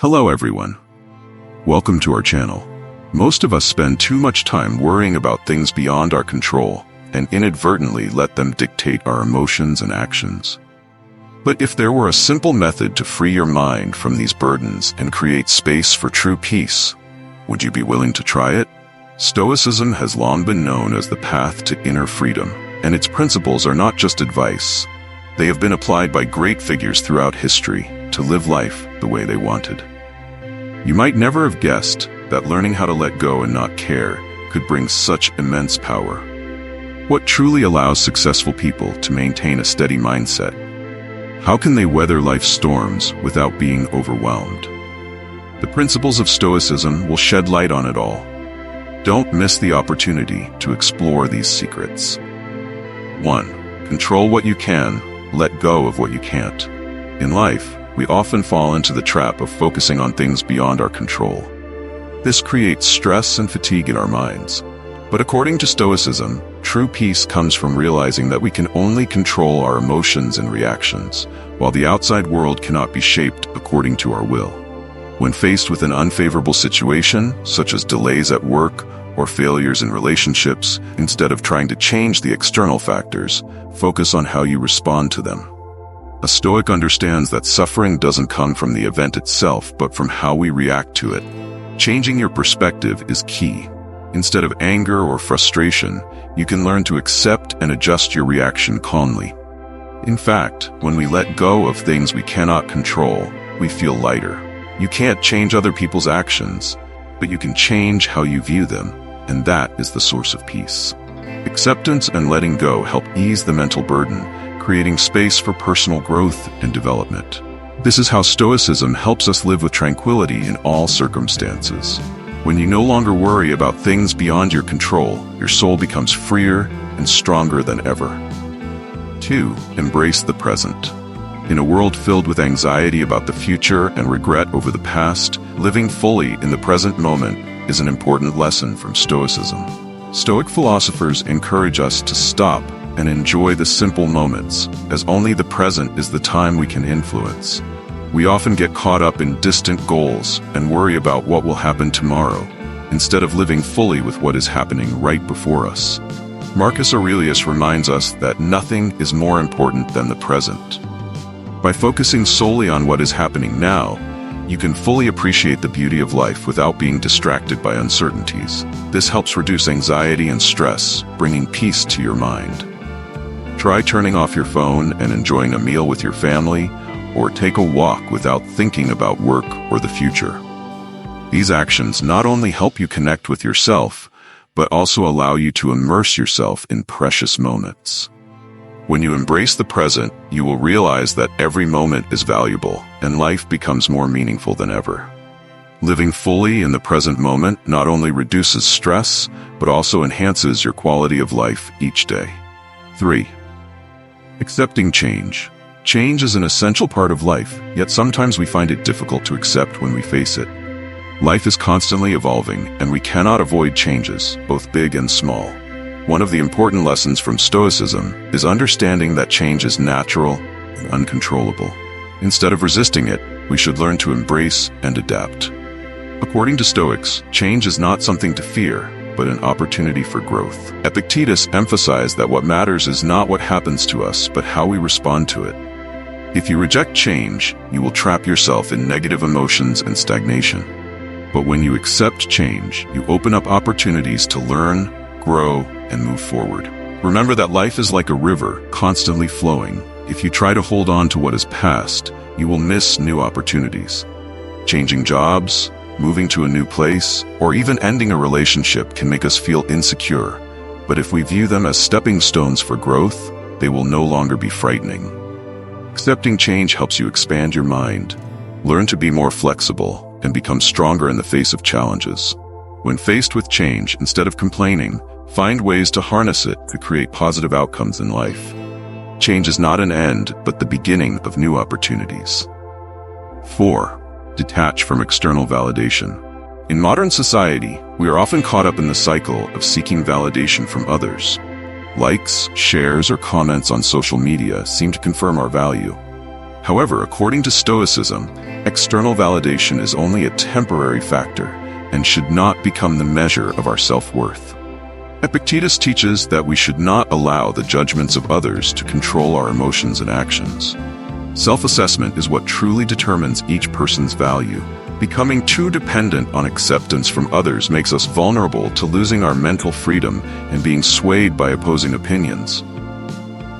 Hello everyone. Welcome to our channel. Most of us spend too much time worrying about things beyond our control and inadvertently let them dictate our emotions and actions. But if there were a simple method to free your mind from these burdens and create space for true peace, would you be willing to try it? Stoicism has long been known as the path to inner freedom, and its principles are not just advice. They have been applied by great figures throughout history to live life the way they wanted. You might never have guessed that learning how to let go and not care could bring such immense power. What truly allows successful people to maintain a steady mindset? How can they weather life's storms without being overwhelmed? The principles of Stoicism will shed light on it all. Don't miss the opportunity to explore these secrets. 1. Control what you can, let go of what you can't. In life, we often fall into the trap of focusing on things beyond our control. This creates stress and fatigue in our minds. But according to Stoicism, true peace comes from realizing that we can only control our emotions and reactions, while the outside world cannot be shaped according to our will. When faced with an unfavorable situation, such as delays at work or failures in relationships, instead of trying to change the external factors, focus on how you respond to them. A Stoic understands that suffering doesn't come from the event itself, but from how we react to it. Changing your perspective is key. Instead of anger or frustration, you can learn to accept and adjust your reaction calmly. In fact, when we let go of things we cannot control, we feel lighter. You can't change other people's actions, but you can change how you view them, and that is the source of peace. Acceptance and letting go help ease the mental burden, creating space for personal growth and development. This is how Stoicism helps us live with tranquility in all circumstances. When you no longer worry about things beyond your control, your soul becomes freer and stronger than ever. 2. Embrace the present. In a world filled with anxiety about the future and regret over the past, living fully in the present moment is an important lesson from Stoicism. Stoic philosophers encourage us to stop and enjoy the simple moments, as only the present is the time we can influence. We often get caught up in distant goals and worry about what will happen tomorrow, instead of living fully with what is happening right before us. Marcus Aurelius reminds us that nothing is more important than the present. By focusing solely on what is happening now, you can fully appreciate the beauty of life without being distracted by uncertainties. This helps reduce anxiety and stress, bringing peace to your mind. Try turning off your phone and enjoying a meal with your family, or take a walk without thinking about work or the future. These actions not only help you connect with yourself, but also allow you to immerse yourself in precious moments. When you embrace the present, you will realize that every moment is valuable, and life becomes more meaningful than ever. Living fully in the present moment not only reduces stress, but also enhances your quality of life each day. 3. Accepting change. Change is an essential part of life, yet sometimes we find it difficult to accept when we face it. Life is constantly evolving, and we cannot avoid changes, both big and small. One of the important lessons from Stoicism is understanding that change is natural and uncontrollable. Instead of resisting it, we should learn to embrace and adapt. According to Stoics, change is not something to fear, but an opportunity for growth. Epictetus emphasized that what matters is not what happens to us, but how we respond to it. If you reject change, you will trap yourself in negative emotions and stagnation. But when you accept change, you open up opportunities to learn, grow, and move forward. Remember that life is like a river, constantly flowing. If you try to hold on to what is past, you will miss new opportunities. Changing jobs, moving to a new place, or even ending a relationship can make us feel insecure. But if we view them as stepping stones for growth, they will no longer be frightening. Accepting change helps you expand your mind, learn to be more flexible, and become stronger in the face of challenges. When faced with change, instead of complaining, find ways to harness it to create positive outcomes in life. Change is not an end, but the beginning of new opportunities. 4. Detach from external validation. In modern society, we are often caught up in the cycle of seeking validation from others. Likes, shares, or comments on social media seem to confirm our value. However, according to Stoicism, external validation is only a temporary factor and should not become the measure of our self-worth. Epictetus teaches that we should not allow the judgments of others to control our emotions and actions. Self-assessment is what truly determines each person's value. Becoming too dependent on acceptance from others makes us vulnerable to losing our mental freedom and being swayed by opposing opinions.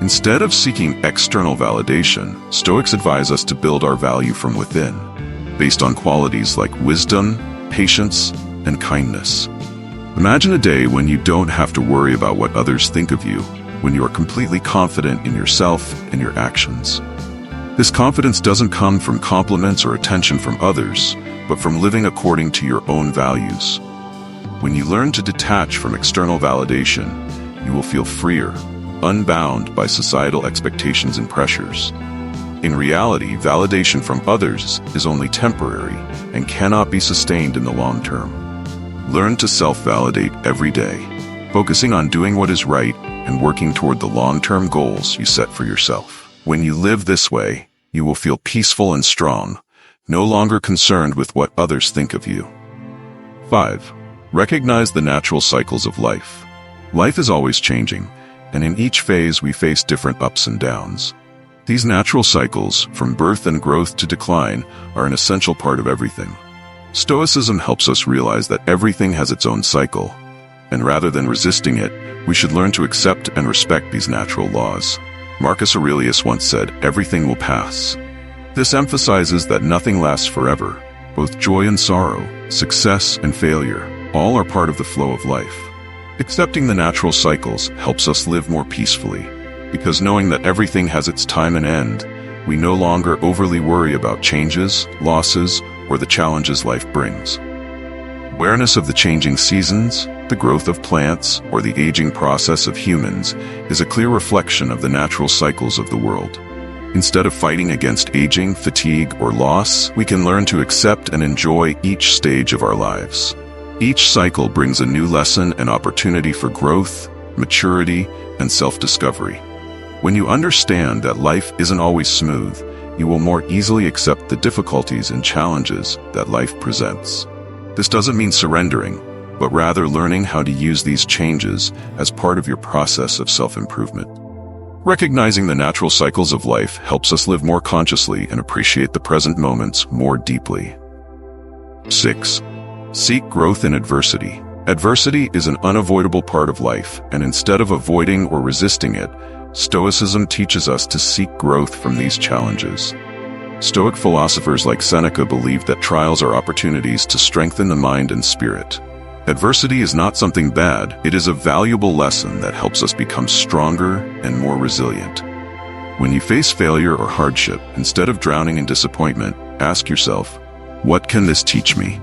Instead of seeking external validation, Stoics advise us to build our value from within, based on qualities like wisdom, patience, and kindness. Imagine a day when you don't have to worry about what others think of you, when you are completely confident in yourself and your actions. This confidence doesn't come from compliments or attention from others, but from living according to your own values. When you learn to detach from external validation, you will feel freer, unbound by societal expectations and pressures. In reality, validation from others is only temporary and cannot be sustained in the long term. Learn to self-validate every day, focusing on doing what is right and working toward the long-term goals you set for yourself. When you live this way, you will feel peaceful and strong, no longer concerned with what others think of you. 5. Recognize the natural cycles of life. Life is always changing, and in each phase we face different ups and downs. These natural cycles, from birth and growth to decline, are an essential part of everything. Stoicism helps us realize that everything has its own cycle, and rather than resisting it, we should learn to accept and respect these natural laws. Marcus Aurelius once said, "Everything will pass." This emphasizes that nothing lasts forever. Both joy and sorrow, success and failure, all are part of the flow of life. Accepting the natural cycles helps us live more peacefully, because knowing that everything has its time and end, we no longer overly worry about changes, losses, or the challenges life brings. Awareness of the changing seasons, the growth of plants, or the aging process of humans is a clear reflection of the natural cycles of the world. Instead of fighting against aging, fatigue, or loss, we can learn to accept and enjoy each stage of our lives. Each cycle brings a new lesson and opportunity for growth, maturity, and self-discovery. When you understand that life isn't always smooth, you will more easily accept the difficulties and challenges that life presents. This doesn't mean surrendering, but rather learning how to use these changes as part of your process of self-improvement. Recognizing the natural cycles of life helps us live more consciously and appreciate the present moments more deeply. 6. Seek growth in adversity. Adversity is an unavoidable part of life, and instead of avoiding or resisting it, Stoicism teaches us to seek growth from these challenges. Stoic philosophers like Seneca believed that trials are opportunities to strengthen the mind and spirit. Adversity is not something bad, it is a valuable lesson that helps us become stronger and more resilient. When you face failure or hardship, instead of drowning in disappointment, ask yourself, what can this teach me?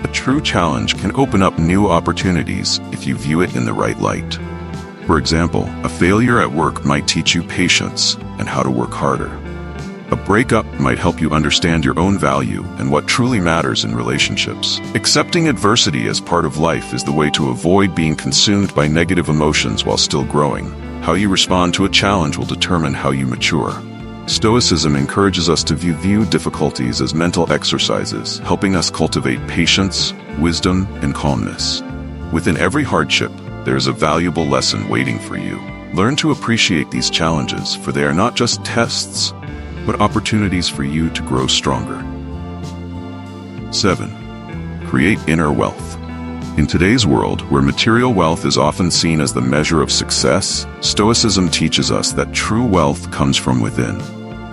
A true challenge can open up new opportunities if you view it in the right light. For example, a failure at work might teach you patience and how to work harder. A breakup might help you understand your own value and what truly matters in relationships. Accepting adversity as part of life is the way to avoid being consumed by negative emotions while still growing. How you respond to a challenge will determine how you mature. Stoicism encourages us to view difficulties as mental exercises, helping us cultivate patience, wisdom, and calmness. Within every hardship, there is a valuable lesson waiting for you. Learn to appreciate these challenges, for they are not just tests, but opportunities for you to grow stronger. 7. Create inner wealth. In today's world, where material wealth is often seen as the measure of success, Stoicism teaches us that true wealth comes from within.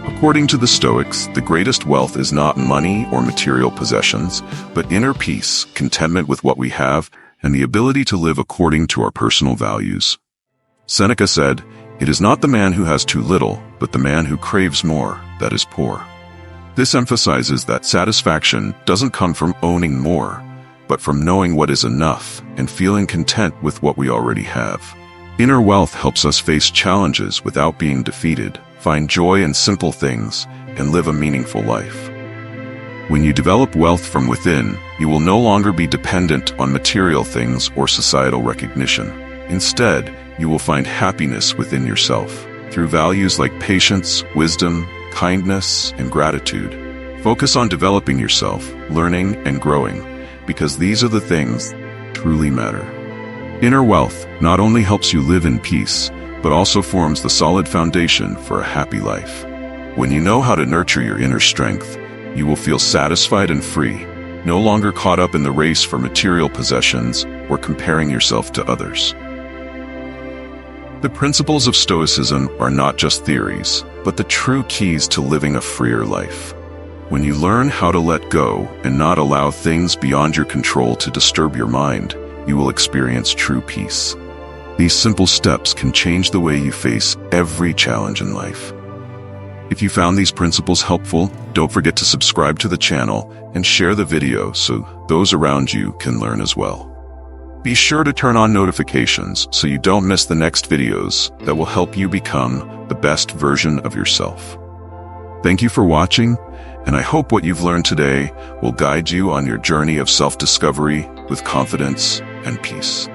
According to the Stoics, the greatest wealth is not money or material possessions, but inner peace, contentment with what we have, and the ability to live according to our personal values. Seneca said, "It is not the man who has too little, but the man who craves more, that is poor." This emphasizes that satisfaction doesn't come from owning more, but from knowing what is enough and feeling content with what we already have. Inner wealth helps us face challenges without being defeated, find joy in simple things, and live a meaningful life. When you develop wealth from within, you will no longer be dependent on material things or societal recognition. Instead, you will find happiness within yourself, through values like patience, wisdom, kindness, and gratitude. Focus on developing yourself, learning, and growing, because these are the things that truly matter. Inner wealth not only helps you live in peace, but also forms the solid foundation for a happy life. When you know how to nurture your inner strength, you will feel satisfied and free, no longer caught up in the race for material possessions or comparing yourself to others. The principles of Stoicism are not just theories, but the true keys to living a freer life. When you learn how to let go and not allow things beyond your control to disturb your mind, you will experience true peace. These simple steps can change the way you face every challenge in life. If you found these principles helpful, don't forget to subscribe to the channel and share the video so those around you can learn as well. Be sure to turn on notifications so you don't miss the next videos that will help you become the best version of yourself. Thank you for watching, and I hope what you've learned today will guide you on your journey of self-discovery with confidence and peace.